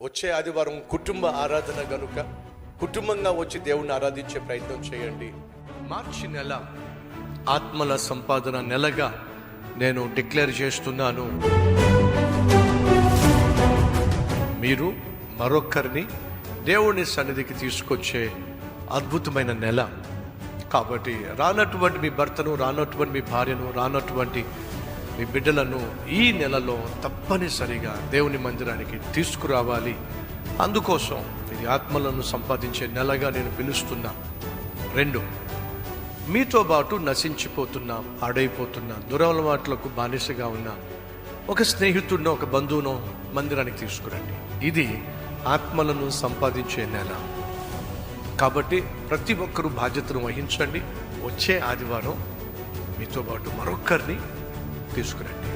వచ్చే ఆదివారం కుటుంబ ఆరాధన గనుక కుటుంబంగా వచ్చి దేవుణ్ణి ఆరాధించే ప్రయత్నం చేయండి. మార్చి నెల ఆత్మల సంపాదన నెలగా నేను డిక్లేర్ చేస్తున్నాను. మీరు మరొకరిని దేవుని సన్నిధికి తీసుకొచ్చే అద్భుతమైన నెల కాబట్టి రానటువంటి మీ భర్తను, రానటువంటి మీ భార్యను, రానటువంటి మీ బిడ్డలను ఈ నెలలో తప్పనిసరిగా దేవుని మందిరానికి తీసుకురావాలి. అందుకోసం ఇది ఆత్మలను సంపాదించే నెలగా నేను పిలుస్తున్నా. 2, మీతో పాటు నశించిపోతున్న, పాడైపోతున్న, దురలవాట్లకు బానిసగా ఉన్న ఒక స్నేహితుడినో ఒక బంధువునో మందిరానికి తీసుకురండి. ఇది ఆత్మలను సంపాదించే నెల కాబట్టి ప్రతి ఒక్కరూ బాధ్యతను వహించండి. వచ్చే ఆదివారం మీతో పాటు మరొకరిని తీసుకురండి.